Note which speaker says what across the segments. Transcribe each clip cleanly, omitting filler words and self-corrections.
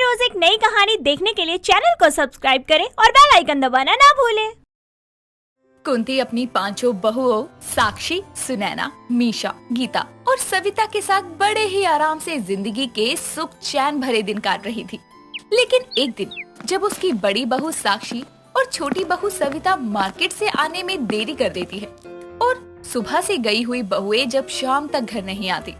Speaker 1: हर रोज एक नई कहानी देखने के लिए चैनल को सब्सक्राइब करें और बेल आइकन दबाना ना भूलें।
Speaker 2: कुंती अपनी पांचों बहुओं साक्षी, सुनैना, मीशा, गीता और सविता के साथ बड़े ही आराम से जिंदगी के सुख चैन भरे दिन काट रही थी। लेकिन एक दिन जब उसकी बड़ी बहू साक्षी और छोटी बहू सविता मार्केट से आने में देरी कर देती है और सुबह से गई हुई बहुएं जब शाम तक घर नहीं आती,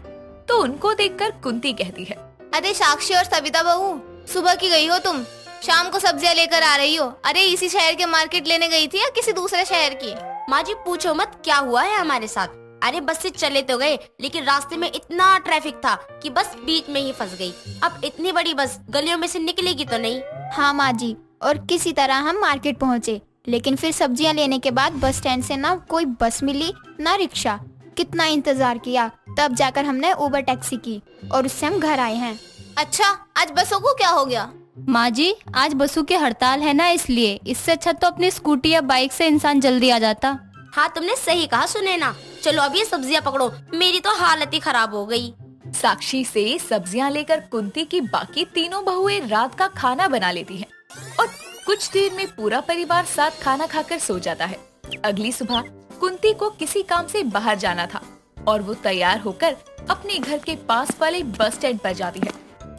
Speaker 2: तो उनको देखकर कुंती कहती है,
Speaker 3: अरे साक्षी और सविता बहू, सुबह की गई हो तुम, शाम को सब्जियां लेकर आ रही हो। अरे इसी शहर के मार्केट लेने गई थी या किसी दूसरे शहर की?
Speaker 4: माँ जी पूछो मत क्या हुआ है हमारे साथ। अरे बस से चले तो गए, लेकिन रास्ते में इतना ट्रैफिक था कि बस बीच में ही फंस गई। अब इतनी बड़ी बस गलियों में से निकलेगी तो नहीं।
Speaker 3: हाँ माँ जी, और किसी तरह हम मार्केट पहुँचे, लेकिन फिर सब्जियां लेने के बाद बस स्टैंड से ना कोई बस मिली ना रिक्शा। कितना इंतजार किया, तब जाकर हमने उबर टैक्सी की और उससे हम घर आए हैं। अच्छा, आज बसों को क्या हो गया?
Speaker 5: माँ जी, आज बसों की हड़ताल है ना, इसलिए। इससे अच्छा तो अपनी स्कूटी या बाइक से इंसान जल्दी आ जाता।
Speaker 4: हाँ तुमने सही कहा सुनैना। चलो अब ये सब्जियां पकड़ो, मेरी तो हालत ही खराब हो गई।
Speaker 2: साक्षी से सब्जियां लेकर कुंती की बाकी तीनों बहुएं रात का खाना बना लेती हैं और कुछ देर में पूरा परिवार साथ खाना खाकर सो जाता है। अगली सुबह कुंती को किसी काम से बाहर जाना था और वो तैयार होकर अपने घर के पास वाले बस स्टैंड पर जाती है,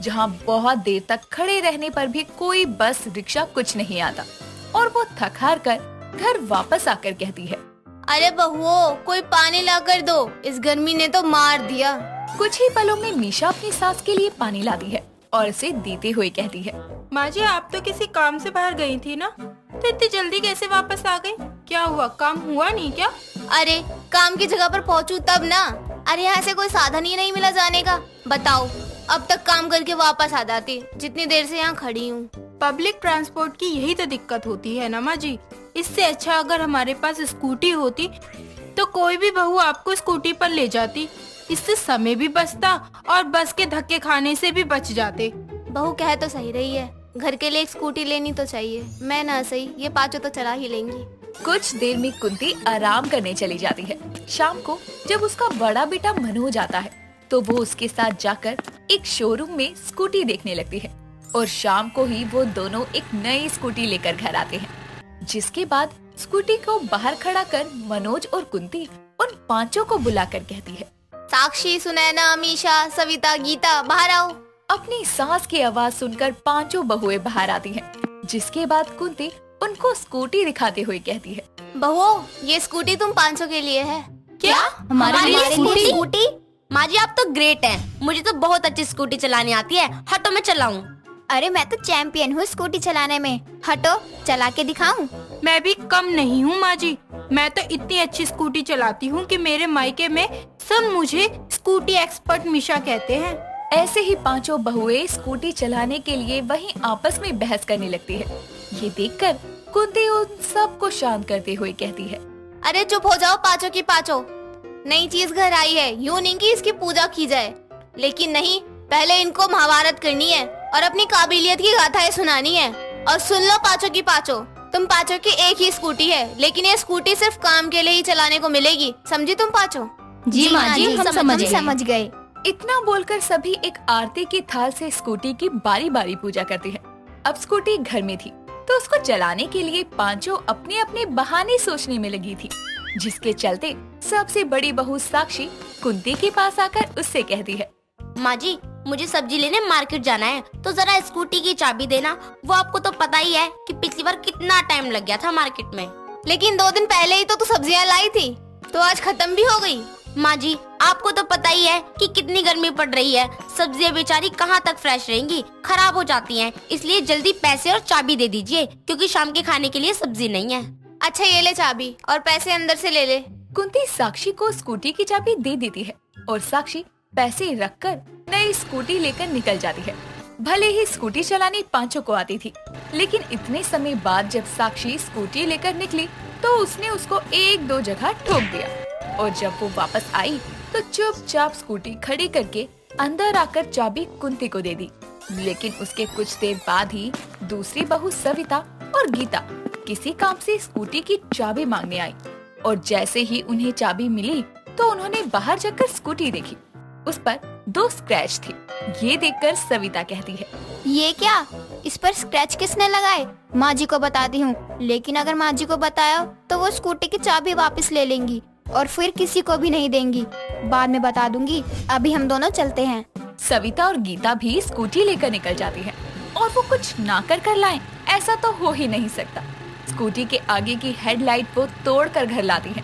Speaker 2: जहाँ बहुत देर तक खड़े रहने पर भी कोई बस रिक्शा कुछ नहीं आता और वो थक हार कर घर वापस आकर कहती है,
Speaker 3: अरे बहुओं, कोई पानी ला कर दो, इस गर्मी ने तो मार दिया।
Speaker 2: कुछ ही पलों में मीशा अपनी सास के लिए पानी लाती है और उसे देते हुए कहती है,
Speaker 6: माँ जी आप तो किसी काम से बाहर गई थी ना, तो इतनी जल्दी कैसे वापस आ गई? क्या हुआ, काम हुआ नहीं क्या?
Speaker 3: अरे काम की जगह पर पहुँचूं तब ना। अरे यहाँ से कोई साधन ही नहीं मिला जाने का। बताओ, अब तक काम करके वापस आ जाती, जितनी देर से यहाँ खड़ी हूँ।
Speaker 6: पब्लिक ट्रांसपोर्ट की यही तो दिक्कत होती है ना माँ जी। इससे अच्छा अगर हमारे पास स्कूटी होती तो कोई भी बहू आपको स्कूटी पर ले जाती। इससे समय भी बचता और बस के धक्के खाने से भी बच जाते।
Speaker 3: बहू कह तो सही रही है, घर के लिए एक स्कूटी लेनी तो चाहिए। मैं ना सही, ये पाँचों तो चला ही लेंगी।
Speaker 2: कुछ देर में कुंती आराम करने चली जाती है। शाम को जब उसका बड़ा बेटा मनोज आता है, तो वो उसके साथ जाकर एक शोरूम में स्कूटी देखने लगती है और शाम को ही वो दोनों एक नई स्कूटी लेकर घर आते हैं। जिसके बाद स्कूटी को बाहर खड़ा कर मनोज और कुंती उन पांचों को बुलाकर कहती है,
Speaker 3: साक्षी, सुनैना, मीशा, सविता, गीता, बाहर आओ।
Speaker 2: अपनी सास की आवाज सुनकर पांचों बहुएं बाहर आती हैं। जिसके बाद कुंती उनको स्कूटी दिखाते हुए कहती है,
Speaker 3: बहुओं, ये स्कूटी तुम 500 के लिए है।
Speaker 4: क्या
Speaker 5: हमारे लिए
Speaker 4: स्कूटी? माँ जी आप तो ग्रेट हैं। मुझे तो बहुत अच्छी स्कूटी चलानी आती है। हटो मैं चलाऊं।
Speaker 3: अरे मैं तो चैंपियन हूँ स्कूटी चलाने में। हटो, चला के दिखाऊं।
Speaker 6: मैं भी कम नहीं हूँ माँ जी। मैं तो इतनी अच्छी स्कूटी चलाती हूँ कि मेरे मायके में सब मुझे स्कूटी एक्सपर्ट मीशा कहते हैं।
Speaker 2: ऐसे ही पांचों बहुएं स्कूटी चलाने के लिए वहीं आपस में बहस करने लगती है। ये देखकर कुंती उन सबको शांत करते हुए कहती है,
Speaker 3: अरे चुप हो जाओ पाँचों की पाँचों। नई चीज घर आई है, यूं नहीं कि इसकी पूजा की जाए, लेकिन नहीं, पहले इनको महाभारत करनी है और अपनी काबिलियत की गाथाएं सुनानी है। और सुन लो पाँचों की पाँचों, तुम पाँचों की एक ही स्कूटी है, लेकिन ये स्कूटी सिर्फ काम के लिए ही चलाने को मिलेगी। समझी तुम पाँचों?
Speaker 5: जी माँ जी, हम
Speaker 3: समझ गए।
Speaker 2: इतना बोलकर सभी एक आरती की थाल से स्कूटी की बारी बारी पूजा करते हैं। अब स्कूटी घर में थी तो उसको चलाने के लिए पांचों अपने अपने बहाने सोचने में लगी थी, जिसके चलते सबसे बड़ी बहू साक्षी कुंती के पास आकर उससे कहती है,
Speaker 4: माँ जी मुझे सब्जी लेने मार्केट जाना है, तो जरा स्कूटी की चाबी देना। वो आपको तो पता ही है कि पिछली बार कितना टाइम लग गया था मार्केट में।
Speaker 3: लेकिन 2 दिन पहले ही तो तू सब्जियां लाई थी, तो आज खत्म भी हो गई।
Speaker 4: माँ जी आपको तो पता ही है कि कितनी गर्मी पड़ रही है। सब्जियां बेचारी कहाँ तक फ्रेश रहेंगी, खराब हो जाती हैं। इसलिए जल्दी पैसे और चाबी दे दीजिए, क्योंकि शाम के खाने के लिए सब्जी नहीं है।
Speaker 3: अच्छा ये ले चाबी और पैसे अंदर से ले ले।
Speaker 2: कुंती साक्षी को स्कूटी की चाबी दे देती है और साक्षी पैसे रखकर नई स्कूटी लेकर निकल जाती है। भले ही स्कूटी चलानी पांचों को आती थी, लेकिन इतने समय बाद जब साक्षी स्कूटी लेकर निकली तो उसने उसको 1-2 जगह ठोक दिया और जब वो वापस आई तो चुपचाप स्कूटी खड़ी करके अंदर आकर चाबी कुंती को दे दी। लेकिन उसके कुछ देर बाद ही दूसरी बहू सविता और गीता किसी काम से स्कूटी की चाबी मांगने आई और जैसे ही उन्हें चाबी मिली तो उन्होंने बाहर जाकर स्कूटी देखी। उस पर 2 स्क्रैच थे। ये देखकर सविता कहती है,
Speaker 3: ये क्या? इस पर स्क्रैच किसने लगाए? माँ जी को बताती हूँ, लेकिन अगर माँ जी को बताया तो वो स्कूटी की चाबी वापस ले लेंगी और फिर किसी को भी नहीं देंगी। बाद में बता दूंगी। अभी हम दोनों चलते हैं।
Speaker 2: सविता और गीता भी स्कूटी लेकर निकल जाती है और वो कुछ ना कर लाएं, ऐसा तो हो ही नहीं सकता। स्कूटी के आगे की हेडलाइट वो तोड़ कर घर लाती है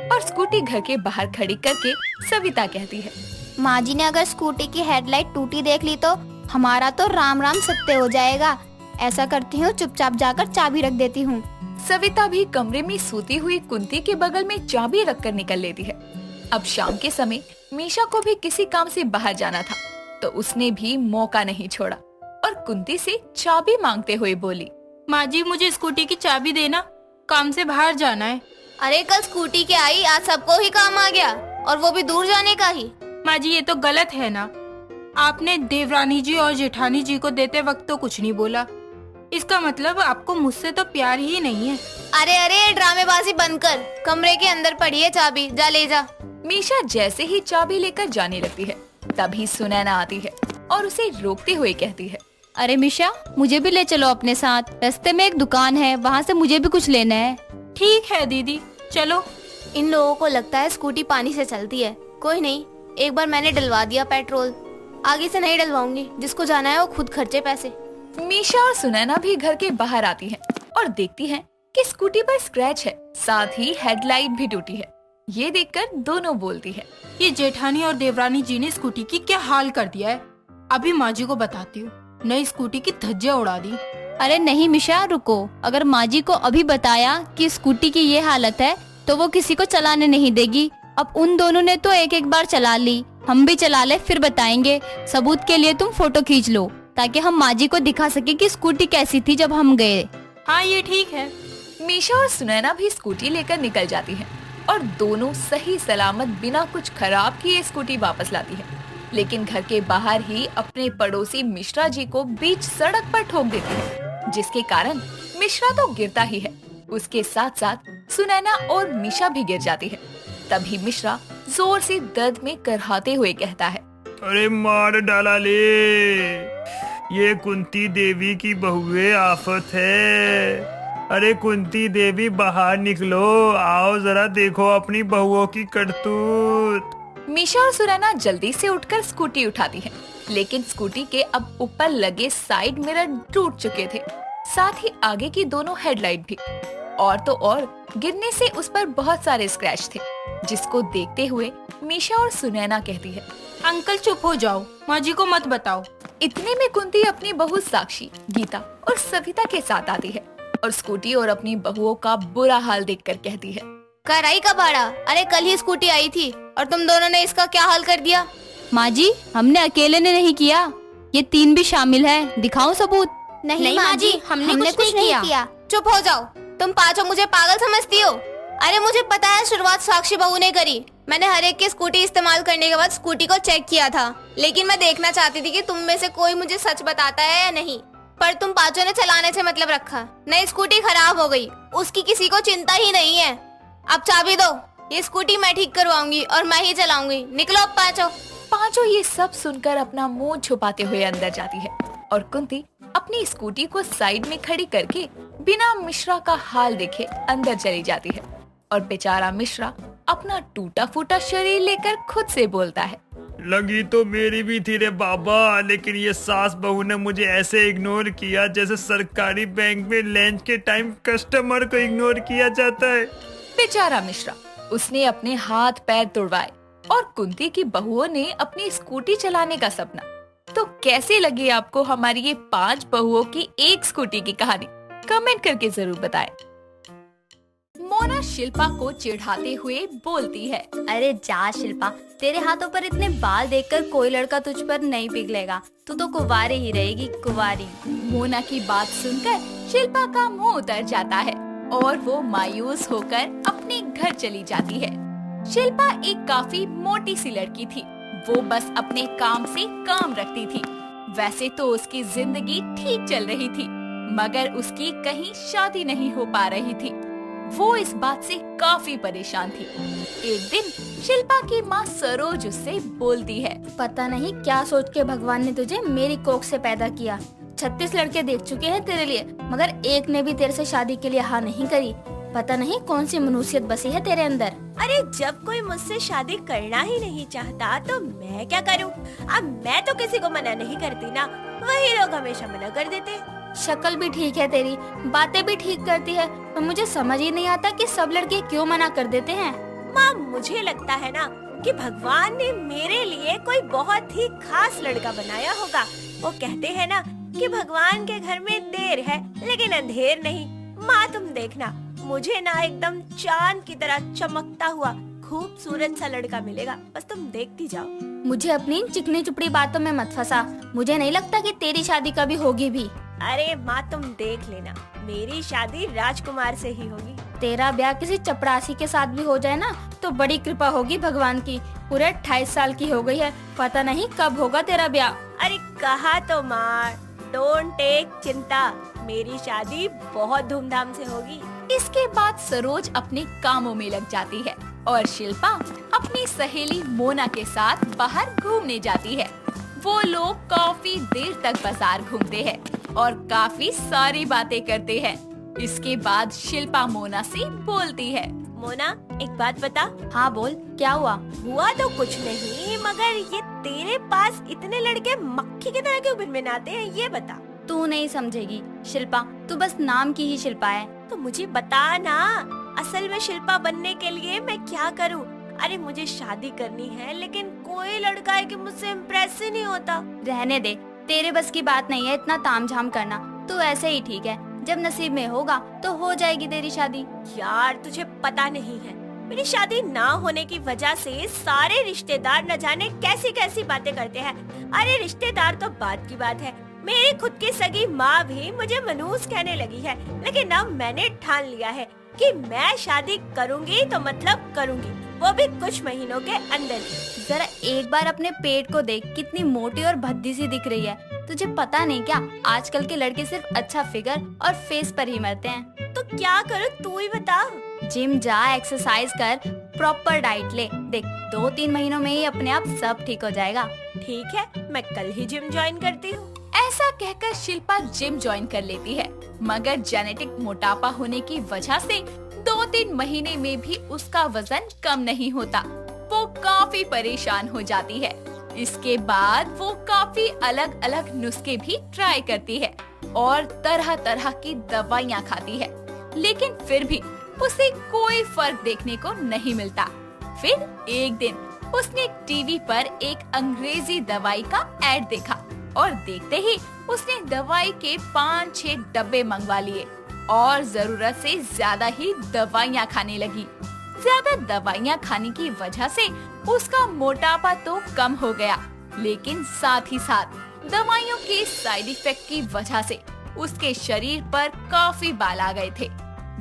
Speaker 2: और स्कूटी घर के बाहर खड़ी करके सविता कहती है,
Speaker 3: माँ जी ने अगर स्कूटी की हेडलाइट टूटी देख ली तो हमारा तो राम राम सत्य हो जाएगा। ऐसा करती हूँ, चुपचाप जाकर चाबी रख देती हूँ।
Speaker 2: सविता भी कमरे में सोती हुई कुंती के बगल में चाबी रखकर निकल लेती है। अब शाम के समय मीशा को भी किसी काम से बाहर जाना था, तो उसने भी मौका नहीं छोड़ा और कुंती से चाबी मांगते हुए बोली,
Speaker 6: माँ जी मुझे स्कूटी की चाबी देना, काम से बाहर जाना है।
Speaker 3: अरे कल स्कूटी के आई, आज सबको ही काम आ गया, और वो भी दूर जाने का ही।
Speaker 6: माँ जी ये तो गलत है ना। आपने देवरानी जी और जेठानी जी को देते वक्त तो कुछ नहीं बोला। इसका मतलब आपको मुझसे तो प्यार ही नहीं है।
Speaker 3: अरे अरे ड्रामेबाजी बंद कर, कमरे के अंदर पड़ी है चाबी, जा ले जा।
Speaker 2: मीशा जैसे ही चाबी लेकर जाने लगती है, तभी सुनैना आती है और उसे रोकते हुए कहती है,
Speaker 5: अरे मिशा, मुझे भी ले चलो अपने साथ। रास्ते में एक दुकान है, वहाँ से मुझे भी कुछ लेना है।
Speaker 6: ठीक है दीदी, चलो।
Speaker 3: इन लोगों को लगता है स्कूटी पानी से चलती है। कोई नहीं, एक बार मैंने डलवा दिया पेट्रोल, आगे से नहीं डलवाऊंगी। जिसको जाना है वो खुद खर्चे पैसे।
Speaker 2: मीशा और सुनैना भी घर के बाहर आती हैं और देखती हैं कि स्कूटी पर स्क्रैच है, साथ ही हेडलाइट भी टूटी है। ये देखकर दोनों बोलती है,
Speaker 6: ये जेठानी और देवरानी जी ने स्कूटी की क्या हाल कर दिया है। अभी माँ जी को बताती हूँ, नई स्कूटी की धज्जियां उड़ा दी।
Speaker 5: अरे नहीं मिशा, रुको। अगर माँ जी को अभी बताया कि स्कूटी की ये हालत है तो वो किसी को चलाने नहीं देगी। अब उन दोनों ने तो एक एक बार चला ली, हम भी चला ले, फिर बताएंगे। सबूत के लिए तुम फोटो खींच लो ताकि हम माँ जी को दिखा सके कि स्कूटी कैसी थी जब हम गए।
Speaker 6: हाँ ये ठीक है।
Speaker 2: मीशा और सुनैना भी स्कूटी लेकर निकल जाती हैं और दोनों सही सलामत बिना कुछ खराब किए स्कूटी वापस लाती है। लेकिन घर के बाहर ही अपने पड़ोसी मिश्रा जी को बीच सड़क पर ठोक देती है, जिसके कारण मिश्रा तो गिरता ही है, उसके साथ साथ सुनैना और मीशा भी गिर जाती है। तभी मिश्रा जोर से दर्द में करहाते हुए कहता है,
Speaker 7: अरे मार डाला ले, ये कुंती देवी की बहुए आफत है। अरे कुंती देवी बाहर निकलो, आओ जरा देखो अपनी बहुओं की करतूत।
Speaker 2: मीशा और सुनैना जल्दी से उठकर स्कूटी उठाती है, लेकिन स्कूटी के अब ऊपर लगे साइड मिरर टूट चुके थे, साथ ही आगे की दोनों हेडलाइट भी। और तो और गिरने से उस पर बहुत सारे स्क्रैच थे, जिसको देखते हुए मीशा और सुनैना कहती है,
Speaker 6: अंकल चुप हो जाओ, माँ जी को मत बताओ।
Speaker 2: इतने में कुंती अपनी बहू साक्षी, गीता और सविता के साथ आती है और स्कूटी और अपनी बहुओं का बुरा हाल देखकर कहती है,
Speaker 3: कराई का भाड़ा? अरे कल ही स्कूटी आई थी और तुम दोनों ने इसका क्या हाल कर दिया?
Speaker 5: माँ जी, हमने अकेले ने नहीं किया, ये तीन भी शामिल है। दिखाओ सबूत।
Speaker 3: नहीं माँ जी, हमने कुछ नहीं किया। चुप हो जाओ, तुम पांचों मुझे पागल समझती हो। अरे मुझे पता है शुरुआत साक्षी बहू ने करी। मैंने हर एक की स्कूटी इस्तेमाल करने के बाद स्कूटी को चेक किया था, लेकिन मैं देखना चाहती थी कि तुम में से कोई मुझे सच बताता है या नहीं। पर तुम पांचों ने चलाने से मतलब रखा। नई स्कूटी खराब हो गई, उसकी किसी को चिंता ही नहीं है। अब चाबी दो, ये स्कूटी मैं ठीक करवाऊंगी और मैं ही चलाऊंगी। निकलो अब पांचों।
Speaker 2: पांचों ये सब सुनकर अपना मुंह छुपाते हुए अंदर जाती है और कुंती अपनी स्कूटी को साइड में खड़ी करके बिना मिश्रा का हाल देखे अंदर चली जाती है और बेचारा मिश्रा अपना टूटा फूटा शरीर लेकर खुद से बोलता है,
Speaker 7: लगी तो मेरी भी थी रे बाबा, लेकिन ये सास बहू ने मुझे ऐसे इग्नोर किया जैसे सरकारी बैंक में लंच के टाइम कस्टमर को इग्नोर किया जाता है।
Speaker 2: बेचारा मिश्रा, उसने अपने हाथ पैर तोड़वाए और कुंती की बहुओं ने अपनी स्कूटी चलाने का सपना। तो कैसे लगी आपको हमारी ये 5 बहुओं की एक स्कूटी की कहानी? कमेंट करके जरूर बताएं। मोना शिल्पा को चिढ़ाते हुए बोलती है,
Speaker 8: अरे जा शिल्पा, तेरे हाथों पर इतने बाल देखकर कोई लड़का तुझ पर नहीं पिघलेगा। तू तो कुंवारी ही रहेगी, कुंवारी।
Speaker 2: मोना की बात सुनकर शिल्पा का मुंह उतर जाता है और वो मायूस होकर अपने घर चली जाती है। शिल्पा एक काफी मोटी सी लड़की थी, वो बस अपने काम से काम रखती थी। वैसे तो उसकी जिंदगी ठीक चल रही थी, मगर उसकी कहीं शादी नहीं हो पा रही थी। वो इस बात से काफी परेशान थी। एक दिन शिल्पा की माँ सरोज उससे बोलती है,
Speaker 8: पता नहीं क्या सोच के भगवान ने तुझे मेरी कोख से पैदा किया। 36 लड़के देख चुके हैं तेरे लिए, मगर एक ने भी तेरे से शादी के लिए हाँ नहीं करी। पता नहीं कौन सी मनुष्यत बसी है तेरे अंदर।
Speaker 1: अरे जब कोई मुझसे शादी करना ही नहीं चाहता तो मैं क्या करूं? अब मैं तो किसी को मना नहीं करती ना, वही लोग हमेशा मना कर देते हैं।
Speaker 8: शक्ल भी ठीक है तेरी, बातें भी ठीक करती है, तो मुझे समझ ही नहीं आता कि सब लड़के क्यों मना कर देते हैं।
Speaker 1: माँ, मुझे लगता है ना कि भगवान ने मेरे लिए कोई बहुत ही खास लड़का बनाया होगा। वो कहते हैं ना कि भगवान के घर में देर है लेकिन अंधेर नहीं। माँ तुम देखना, मुझे ना एकदम चांद की तरह चमकता हुआ खूबसूरत सा लड़का मिलेगा, बस तुम देखती जाओ।
Speaker 8: मुझे अपनी चिकनी चुपड़ी बातों में मत फंसा। मुझे नहीं लगता कि तेरी शादी कभी होगी भी।
Speaker 1: अरे माँ तुम देख लेना, मेरी शादी राजकुमार से ही होगी।
Speaker 8: तेरा ब्याह किसी चपरासी के साथ भी हो जाए ना तो बड़ी कृपा होगी भगवान की। पूरे 28 साल की हो गई है, पता नहीं कब होगा तेरा ब्याह।
Speaker 1: अरे कहा तो माँ, डोंट टेक चिंता, मेरी शादी बहुत धूमधाम से होगी।
Speaker 2: इसके बाद सरोज अपने कामों में लग जाती है और शिल्पा अपनी सहेली मोना के साथ बाहर घूमने जाती है। वो लोग काफी देर तक बाजार घूमते हैं और काफी सारी बातें करते हैं। इसके बाद शिल्पा मोना से बोलती है,
Speaker 1: मोना एक बात बता।
Speaker 8: हाँ बोल, क्या हुआ?
Speaker 1: हुआ तो कुछ नहीं, मगर ये तेरे पास इतने लड़के मक्खी की तरह क्यों भिनभिनाते हैं, ये बता।
Speaker 8: तू नहीं समझेगी शिल्पा, तू बस नाम की ही शिल्पा है।
Speaker 1: तो मुझे बता ना, असल में शिल्पा बनने के लिए मैं क्या करूं? अरे मुझे शादी करनी है लेकिन कोई लड़का है कि मुझसे इम्प्रेस ही नहीं होता।
Speaker 8: रहने दे, तेरे बस की बात नहीं है इतना तामझाम करना। तू ऐसे ही ठीक है, जब नसीब में होगा तो हो जाएगी तेरी शादी।
Speaker 1: यार तुझे पता नहीं है, मेरी शादी ना होने की वजह से सारे रिश्तेदार न जाने कैसी कैसी बातें करते हैं। अरे रिश्तेदार तो बात की बात है, मेरी खुद की सगी माँ भी मुझे मनूस कहने लगी है, लेकिन अब मैंने ठान लिया है कि मैं शादी करूंगी तो मतलब करूंगी, वो भी कुछ महीनों के अंदर।
Speaker 8: जरा एक बार अपने पेट को देख, कितनी मोटी और भद्दी सी दिख रही है। तुझे पता नहीं क्या, आजकल के लड़के सिर्फ अच्छा फिगर और फेस पर ही मरते हैं।
Speaker 1: तो क्या करूँ तू ही बता।
Speaker 8: जिम जा, एक्सरसाइज कर, प्रॉपर डाइट ले। देख 2-3 महीनों में ही अपने आप सब ठीक हो जाएगा।
Speaker 1: ठीक है, मैं कल ही जिम ज्वाइन करती हूँ।
Speaker 2: ऐसा कहकर शिल्पा जिम ज्वाइन कर लेती है, मगर जेनेटिक मोटापा होने की वजह से 2-3 महीने में भी उसका वजन कम नहीं होता। वो काफी परेशान हो जाती है। इसके बाद वो काफी अलग अलग नुस्खे भी ट्राई करती है और तरह तरह की दवाइयाँ खाती है, लेकिन फिर भी उसे कोई फर्क देखने को नहीं मिलता। फिर एक दिन उसने टीवी पर एक अंग्रेजी दवाई का ऐड देखा और देखते ही उसने दवाई के 5-6 डब्बे मंगवा लिए और जरूरत से ज्यादा ही दवाइयाँ खाने लगी। ज्यादा दवाइयाँ खाने की वजह से उसका मोटापा तो कम हो गया, लेकिन साथ ही साथ दवाइयों के साइड इफेक्ट की वजह से उसके शरीर पर काफी बाल आ गए थे।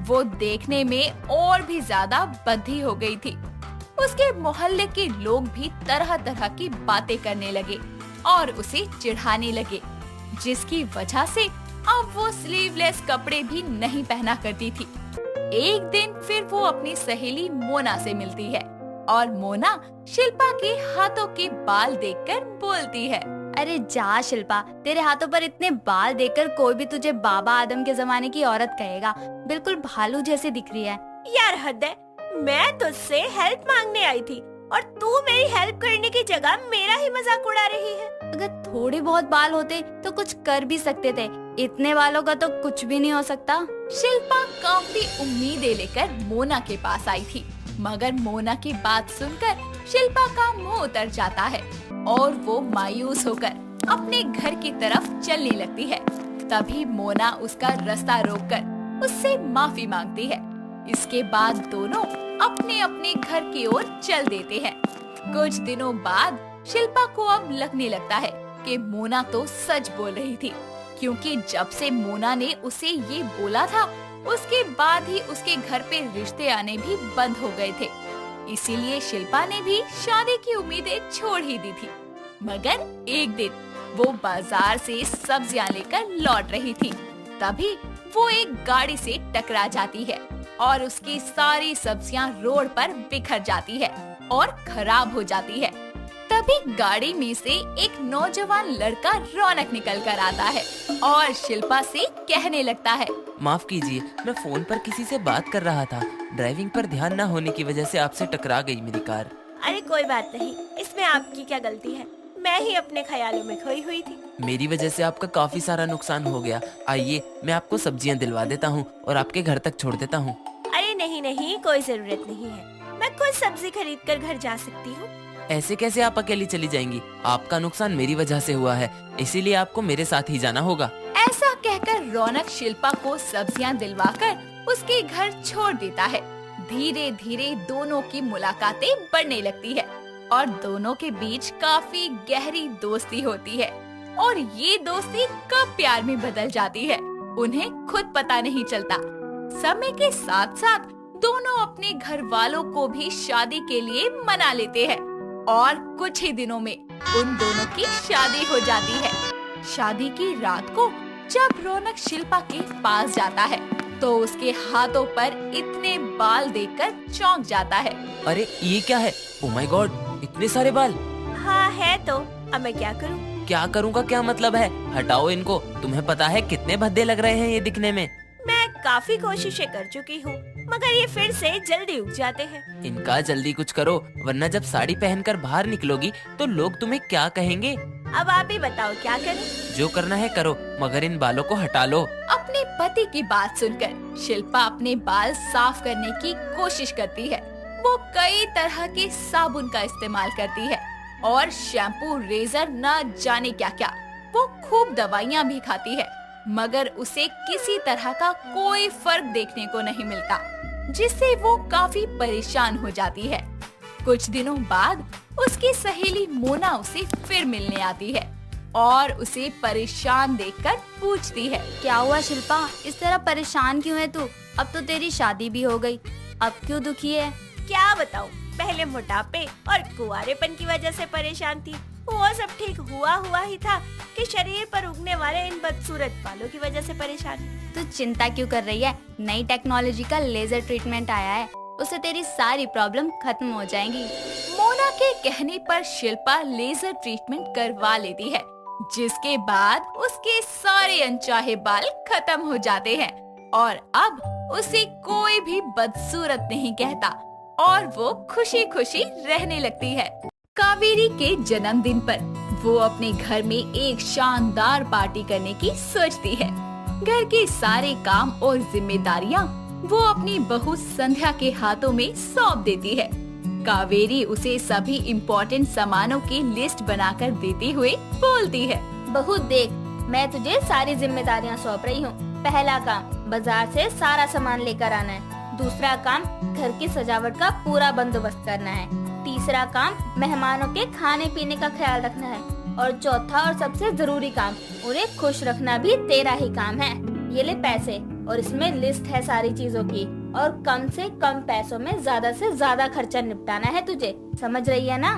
Speaker 2: वो देखने में और भी ज्यादा बद्धी हो गई थी। उसके मोहल्ले के लोग भी तरह तरह की बातें करने लगे और उसे चिढ़ाने लगे, जिसकी वजह से अब वो स्लीवलेस कपड़े भी नहीं पहना करती थी। एक दिन फिर वो अपनी सहेली मोना से मिलती है और मोना शिल्पा के हाथों के बाल देखकर बोलती है,
Speaker 8: अरे जा शिल्पा, तेरे हाथों पर इतने बाल देखकर कोई भी तुझे बाबा आदम के जमाने की औरत कहेगा। बिल्कुल भालू जैसी दिख रही है।
Speaker 1: यार हद है, मैं तुझसे हेल्प मांगने आई थी और तू मेरी हेल्प करने की जगह मेरा ही मजाक उड़ा रही है।
Speaker 8: अगर थोड़े बहुत बाल होते तो कुछ कर भी सकते थे, इतने बालों का तो कुछ भी नहीं हो सकता।
Speaker 2: शिल्पा काफी उम्मीदें लेकर मोना के पास आई थी, मगर मोना की बात सुनकर शिल्पा का मुंह उतर जाता है और वो मायूस होकर अपने घर की तरफ चलने लगती है। तभी मोना उसका रास्ता रोककर उससे माफी मांगती है। इसके बाद दोनों अपने अपने घर की ओर चल देते हैं। कुछ दिनों बाद शिल्पा को अब लगने लगता है कि मोना तो सच बोल रही थी, क्योंकि जब से मोना ने उसे ये बोला था उसके बाद ही उसके घर पे रिश्ते आने भी बंद हो गए थे। इसीलिए शिल्पा ने भी शादी की उम्मीदें छोड़ ही दी थी। मगर एक दिन वो बाजार से सब्जियां लेकर लौट रही थी, तभी वो एक गाड़ी से टकरा जाती है और उसकी सारी सब्जियां रोड पर बिखर जाती है और खराब हो जाती है। तभी गाड़ी में से एक नौजवान लड़का रौनक निकल कर आता है और शिल्पा से कहने लगता है,
Speaker 9: माफ कीजिए, मैं फोन पर किसी से बात कर रहा था। ड्राइविंग पर ध्यान न होने की वजह से आपसे टकरा गई मेरी कार।
Speaker 1: अरे कोई बात नहीं, इसमें आपकी क्या गलती है, मैं ही अपने ख्यालों में खोई हुई थी।
Speaker 9: मेरी वजह से आपका काफी सारा नुकसान हो गया। आइए, मैं आपको सब्जियां दिलवा देता हूँ और आपके घर तक छोड़ देता हूँ।
Speaker 1: अरे नहीं नहीं, कोई जरूरत नहीं है, मैं खुद सब्जी खरीद कर घर जा सकती हूँ।
Speaker 9: ऐसे कैसे आप अकेली चली जाएंगी? आपका नुकसान मेरी वजह से हुआ है, इसीलिए आपको मेरे साथ ही जाना होगा।
Speaker 2: ऐसा कहकर रौनक शिल्पा को सब्जियां दिलवाकर उसके घर छोड़ देता है। धीरे धीरे दोनों की मुलाकातें बढ़ने लगती है और दोनों के बीच काफी गहरी दोस्ती होती है और ये दोस्ती कब प्यार में बदल जाती है उन्हें खुद पता नहीं चलता। समय के साथ साथ दोनों अपने घर वालों को भी शादी के लिए मना लेते हैं और कुछ ही दिनों में उन दोनों की शादी हो जाती है। शादी की रात को जब रौनक शिल्पा के पास जाता है तो उसके हाथों पर इतने बाल देखकर चौंक जाता है।
Speaker 9: अरे ये क्या है? ओह माय गॉड, इतने सारे बाल!
Speaker 1: हाँ है तो, अब मैं क्या करूँ?
Speaker 9: क्या करूँगा क्या मतलब है? हटाओ इनको। तुम्हें पता है कितने भद्दे लग रहे हैं ये दिखने में।
Speaker 1: मैं काफी कोशिशें कर चुकी हूँ, मगर ये फिर से जल्दी उग जाते हैं।
Speaker 9: इनका जल्दी कुछ करो, वरना जब साड़ी पहनकर बाहर निकलोगी तो लोग तुम्हें क्या कहेंगे?
Speaker 1: अब आप ही बताओ क्या करूँ?
Speaker 9: जो करना है करो, मगर इन बालों को हटा लो।
Speaker 2: अपने पति की बात सुनकर शिल्पा अपने बाल साफ करने की कोशिश करती है। वो कई तरह के साबुन का इस्तेमाल करती है और शैम्पू, रेजर, न जाने क्या क्या। वो खूब दवाइयाँ भी खाती है, मगर उसे किसी तरह का कोई फर्क देखने को नहीं मिलता, जिससे वो काफी परेशान हो जाती है। कुछ दिनों बाद उसकी सहेली मोना उसे फिर मिलने आती है और उसे परेशान देखकर पूछती है,
Speaker 8: क्या हुआ शिल्पा, इस तरह परेशान क्यों है तू? अब तो तेरी शादी भी हो गई, अब क्यों दुखी है?
Speaker 1: क्या बताऊँ, पहले मोटापे और कुंवारेपन की वजह से परेशान थी। वो सब ठीक हुआ ही था कि शरीर पर उगने वाले इन बदसूरत बालों की वजह से परेशान।
Speaker 8: तू चिंता क्यों कर रही है? नई टेक्नोलॉजी का लेजर ट्रीटमेंट आया है, उससे तेरी सारी प्रॉब्लम खत्म हो जाएंगी।
Speaker 2: मोना के कहने पर शिल्पा लेजर ट्रीटमेंट करवा लेती है, जिसके बाद उसके सारे अनचाहे बाल खत्म हो जाते हैं और अब उसे कोई भी बदसूरत नहीं कहता और वो खुशी खुशी रहने लगती है। कावेरी के जन्मदिन पर वो अपने घर में एक शानदार पार्टी करने की सोचती है। घर के सारे काम और जिम्मेदारियां वो अपनी बहू संध्या के हाथों में सौंप देती है। कावेरी उसे सभी इम्पोर्टेंट सामानों की लिस्ट बनाकर देते हुए बोलती है,
Speaker 8: बहू देख, मैं तुझे सारी जिम्मेदारियां सौंप रही हूँ। पहला काम बाजार से सारा सामान लेकर आना है। दूसरा काम घर की सजावट का पूरा बंदोबस्त करना है। तीसरा काम मेहमानों के खाने पीने का ख्याल रखना है और चौथा और सबसे जरूरी काम उन्हें खुश रखना भी तेरा ही काम है। ये ले पैसे और इसमें लिस्ट है सारी चीजों की और कम से कम पैसों में ज्यादा से ज्यादा खर्चा निपटाना है तुझे, समझ रही है ना?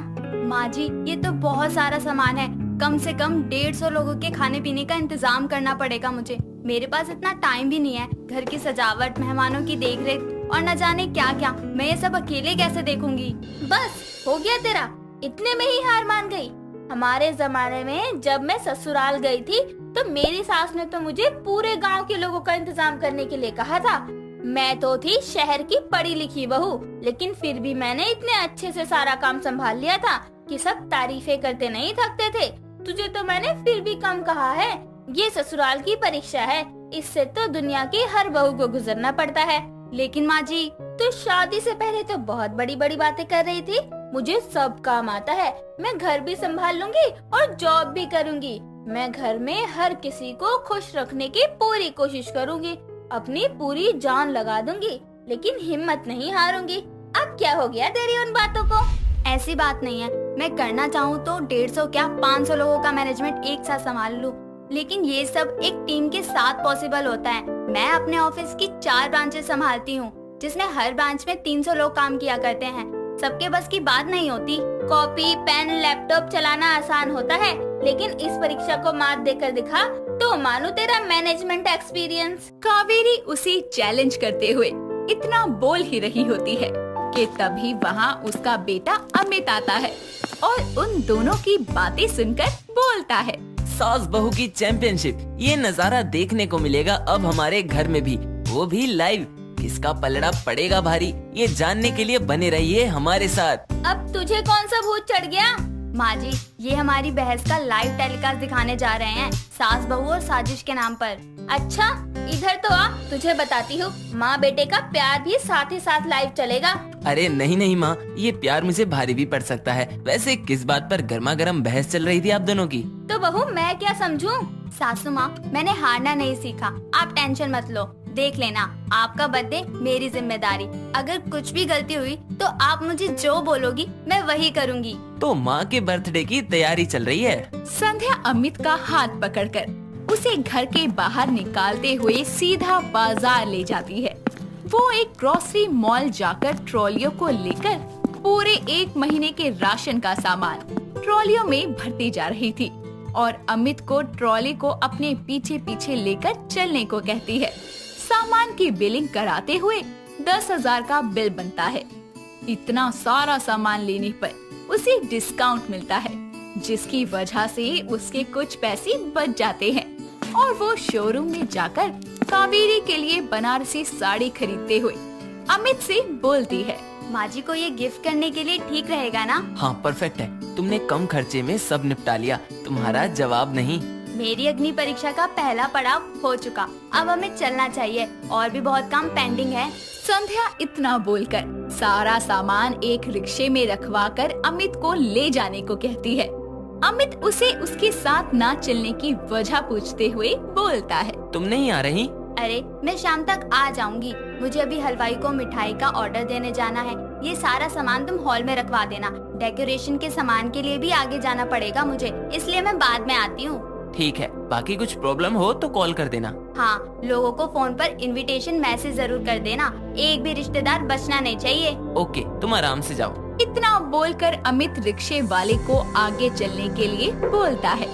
Speaker 8: माँ जी, ये तो बहुत सारा सामान है, कम से कम 150 लोगों के खाने पीने का इंतजाम करना पड़ेगा मुझे। मेरे पास इतना टाइम भी नहीं है। घर की सजावट, मेहमानों की देखरेख और न जाने क्या क्या, मैं ये सब अकेले कैसे देखूंगी? बस हो गया तेरा, इतने में ही हार मान गई? हमारे जमाने में जब मैं ससुराल गई थी तो मेरी सास ने तो मुझे पूरे गांव के लोगों का इंतजाम करने के लिए कहा था। मैं तो थी शहर की पढ़ी लिखी बहू, लेकिन फिर भी मैंने इतने अच्छे से सारा काम संभाल लिया था कि सब तारीफें करते नहीं थकते थे। तुझे तो मैंने फिर भी कम कहा है। ये ससुराल की परीक्षा है, इससे तो दुनिया की हर बहू को गुजरना पड़ता है। लेकिन माँ जी, तो शादी से पहले तो बहुत बड़ी बड़ी बातें कर रही थी। मुझे सब काम आता है, मैं घर भी संभाल लूंगी और जॉब भी करूंगी। मैं घर में हर किसी को खुश रखने की पूरी कोशिश करूंगी, अपनी पूरी जान लगा दूंगी, लेकिन हिम्मत नहीं हारूंगी। अब क्या हो गया तेरी उन बातों को? ऐसी बात नहीं है, मैं करना चाहूँ तो 150 क्या 500 लोगों का मैनेजमेंट एक साथ संभाल लूँ, लेकिन ये सब एक टीम के साथ पॉसिबल होता है। मैं अपने ऑफिस की 4 ब्रांचेस संभालती हूँ, जिसमें हर ब्रांच में 300 लोग काम किया करते हैं। सबके बस की बात नहीं होती। कॉपी, पेन, लैपटॉप चलाना आसान होता है, लेकिन इस परीक्षा को मात देकर दिखा तो मानो तेरा मैनेजमेंट एक्सपीरियंस।
Speaker 2: कावेरी उसे चैलेंज करते हुए इतना बोल ही रही होती है कि तभी वहाँ उसका बेटा अमित आता है और उन दोनों की बातें सुनकर बोलता है,
Speaker 9: सास बहू की चैंपियनशिप, ये नजारा देखने को मिलेगा अब हमारे घर में भी, वो भी लाइव। किसका पलड़ा पड़ेगा भारी, ये जानने के लिए बने रहिए हमारे साथ।
Speaker 8: अब तुझे कौन सा भूत चढ़ गया? माँ जी, ये हमारी बहस का लाइव टेलीकास्ट दिखाने जा रहे हैं, सास बहू और साजिश के नाम पर। अच्छा, इधर तो आ, तुझे बताती हूँ, माँ बेटे का प्यार भी साथ ही साथ लाइव चलेगा।
Speaker 9: अरे नहीं नहीं माँ, ये प्यार मुझे भारी भी पड़ सकता है। वैसे किस बात पर गर्मा गर्म बहस चल रही थी आप दोनों की?
Speaker 8: तो बहू मैं क्या समझूं? सासू माँ, मैंने हारना नहीं सीखा, आप टेंशन मत लो। देख लेना, आपका बर्थडे मेरी जिम्मेदारी। अगर कुछ भी गलती हुई तो आप मुझे जो बोलोगी मैं वही करूँगी।
Speaker 9: तो माँ के बर्थडे की तैयारी चल रही है।
Speaker 2: संध्या अमित का हाथ पकड़कर उसे घर के बाहर निकालते हुए सीधा बाजार ले जाती है। वो एक ग्रोसरी मॉल जाकर ट्रॉलियों को लेकर पूरे 1 महीने के राशन का सामान ट्रॉलियों में भरती जा रही थी और अमित को ट्रॉली को अपने पीछे पीछे लेकर चलने को कहती है। सामान की बिलिंग कराते हुए 10,000 का बिल बनता है। इतना सारा सामान लेने पर उसे डिस्काउंट मिलता है, जिसकी वजह से उसके कुछ पैसे बच जाते हैं और वो शोरूम में जाकर कावेरी के लिए बनारसी साड़ी खरीदते हुए अमित से बोलती है,
Speaker 8: माँ जी को ये गिफ्ट करने के लिए ठीक रहेगा ना?
Speaker 9: हाँ परफेक्ट है, तुमने कम खर्चे में सब निपटा लिया, तुम्हारा जवाब नहीं।
Speaker 8: मेरी अग्नि परीक्षा का पहला पड़ाव हो चुका, अब हमें चलना चाहिए, और भी बहुत काम पेंडिंग है।
Speaker 2: संध्या इतना बोलकर सारा सामान एक रिक्शे में रखवाकर अमित को ले जाने को कहती है। अमित उसे उसके साथ ना चलने की वजह पूछते हुए बोलता है,
Speaker 9: तुम नहीं आ रही?
Speaker 8: अरे मैं शाम तक आ जाऊंगी, मुझे अभी हलवाई को मिठाई का ऑर्डर देने जाना है। ये सारा सामान तुम हॉल में रखवा देना। डेकोरेशन के सामान के लिए भी आगे जाना पड़ेगा मुझे, इसलिए मैं बाद में आती हूँ।
Speaker 9: ठीक है, बाकी कुछ प्रॉब्लम हो तो कॉल कर देना।
Speaker 8: हाँ, लोगों को फोन पर इनविटेशन मैसेज जरूर कर देना, एक भी रिश्तेदार बचना नहीं चाहिए।
Speaker 9: ओके, तुम आराम से जाओ।
Speaker 2: इतना बोलकर अमित रिक्शे वाले को आगे चलने के लिए बोलता है।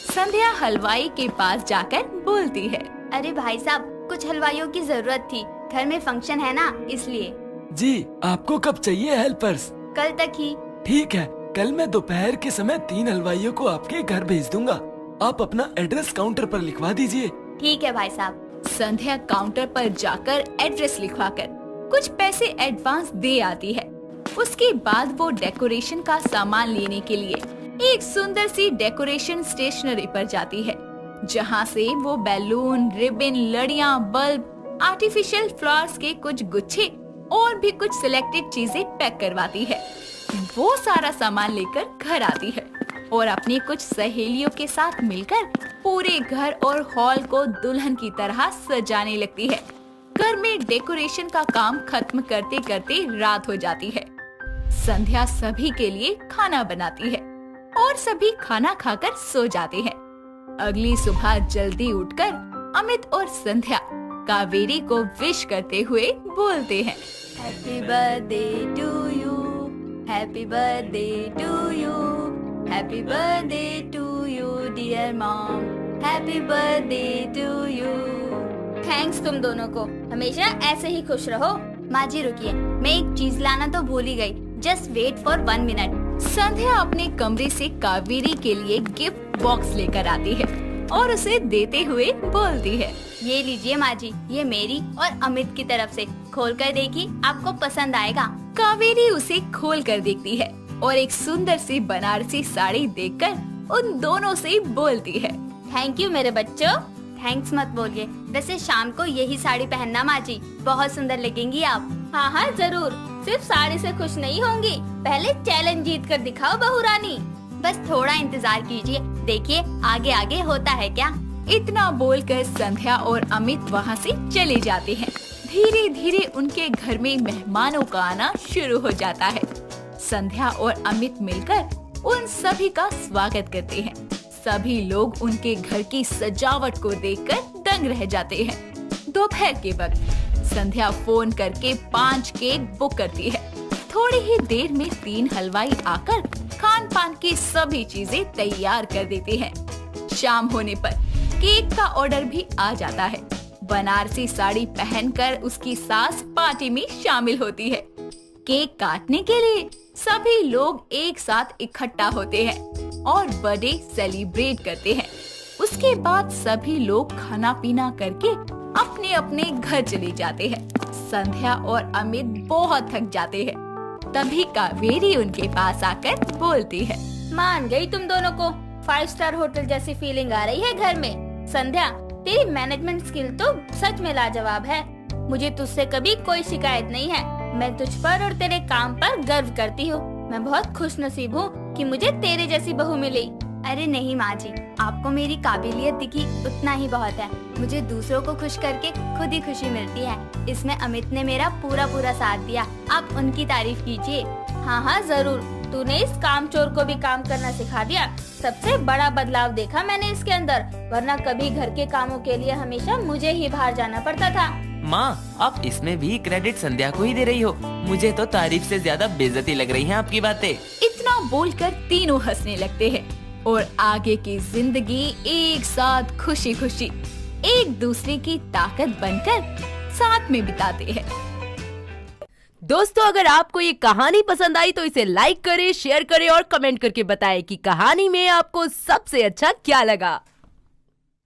Speaker 2: संध्या हलवाई के पास जाकर बोलती है,
Speaker 8: अरे भाई साहब, कुछ हलवाइयों की जरूरत थी, घर में फंक्शन है ना, इसलिए।
Speaker 10: जी, आपको कब चाहिए हेल्पर्स?
Speaker 8: कल तक ही।
Speaker 10: ठीक है, कल मैं दोपहर के समय 3 हलवाइयों को आपके घर भेज दूंगा। आप अपना एड्रेस काउंटर पर लिखवा दीजिए।
Speaker 8: ठीक है भाई साहब।
Speaker 2: संध्या काउंटर पर जाकर एड्रेस लिखवाकर कुछ पैसे एडवांस दे आती है। उसके बाद वो डेकोरेशन का सामान लेने के लिए एक सुंदर सी डेकोरेशन स्टेशनरी पर जाती है, जहाँ से वो बैलून, रिबन, लड़ियाँ, बल्ब, आर्टिफिशियल फ्लावर्स के कुछ गुच्छे और भी कुछ सिलेक्टेड चीजें पैक करवाती है। वो सारा सामान लेकर घर आती है और अपनी कुछ सहेलियों के साथ मिलकर पूरे घर और हॉल को दुल्हन की तरह सजाने लगती है। घर में डेकोरेशन का काम खत्म करते करते रात हो जाती है। संध्या सभी के लिए खाना बनाती है और सभी खाना खाकर सो जाते हैं। अगली सुबह जल्दी उठकर अमित और संध्या कावेरी को विश करते हुए बोलते हैं,
Speaker 8: happy birthday to you, happy birthday to you, happy birthday to you dear mom, happy birthday to you. Thanks तुम दोनों को, हमेशा ऐसे ही खुश रहो। माँ जी रुकिए, मैं एक चीज लाना तो भूल ही गई, जस्ट वेट फॉर 1 मिनट।
Speaker 2: संध्या अपने कमरे से कावेरी के लिए गिफ्ट बॉक्स लेकर आती है और उसे देते हुए बोलती है,
Speaker 8: ये लीजिए माँ जी, ये मेरी और अमित की तरफ से, खोल कर देखिए, आपको पसंद आएगा।
Speaker 2: कावेरी उसे खोल कर देखती है और एक सुंदर सी बनारसी साड़ी देखकर उन दोनों से बोलती है,
Speaker 8: थैंक यू मेरे बच्चों। थैंक्स मत बोलिए, वैसे शाम को यही साड़ी पहनना माँ जी, बहुत सुंदर लगेंगी आप। हाँ हाँ जरूर, सिर्फ साड़ी से खुश नहीं होंगी, पहले चैलेंज जीत कर दिखाओ बहू रानी। बस थोड़ा इंतजार कीजिए, देखिए आगे आगे होता है क्या।
Speaker 2: इतना बोलकर संध्या और अमित वहाँ से चले जाते हैं। धीरे धीरे उनके घर में मेहमानों का आना शुरू हो जाता है। संध्या और अमित मिलकर उन सभी का स्वागत करते हैं। सभी लोग उनके घर की सजावट को देखकर दंग रह जाते हैं। दोपहर के वक्त संध्या फोन करके 5 केक बुक करती है। थोड़ी ही देर में 3 हलवाई आकर खान पान की सभी चीजें तैयार कर देते हैं। शाम होने पर केक का ऑर्डर भी आ जाता है, बनारसी साड़ी पहनकर उसकी सास पार्टी में शामिल होती है। केक काटने के लिए सभी लोग एक साथ इकट्ठा होते हैं और बर्थडे सेलिब्रेट करते हैं। उसके बाद सभी लोग खाना पीना करके अपने अपने घर चले जाते हैं। संध्या और अमित बहुत थक जाते हैं। तभी कावेरी उनके पास आकर बोलती है,
Speaker 8: मान गई तुम दोनों को 5 स्टार होटल जैसी फीलिंग आ रही है घर में। संध्या, तेरी मैनेजमेंट स्किल तो सच में लाजवाब है। मुझे तुझसे कभी कोई शिकायत नहीं है। मैं तुझ पर और तेरे काम पर गर्व करती हूँ। मैं बहुत खुशनसीब हूँ कि मुझे तेरे जैसी बहू मिली।
Speaker 5: अरे नहीं माँ जी, आपको मेरी काबिलियत दिखी उतना ही बहुत है। मुझे दूसरों को खुश करके खुद ही खुशी मिलती है। इसमें अमित ने मेरा पूरा साथ दिया। आप उनकी तारीफ कीजिए।
Speaker 8: हाँ हाँ जरूर, तूने इस कामचोर को भी काम करना सिखा दिया। सबसे बड़ा बदलाव देखा मैंने इसके अंदर, वरना कभी घर के कामों के लिए हमेशा मुझे ही बाहर जाना पड़ता था।
Speaker 9: माँ, आप इसमें भी क्रेडिट संध्या को ही दे रही हो। मुझे तो तारीफ से ज्यादा बेइज्जती लग रही है आपकी बातें।
Speaker 2: इतना बोलकर तीनों हंसने लगते हैं और आगे की जिंदगी एक साथ खुशी खुशी एक दूसरे की ताकत बनकर साथ में बिताते हैं।
Speaker 11: दोस्तों, अगर आपको ये कहानी पसंद आई तो इसे लाइक करें, शेयर करें और कमेंट करके बताएं कि कहानी में आपको सबसे अच्छा क्या लगा।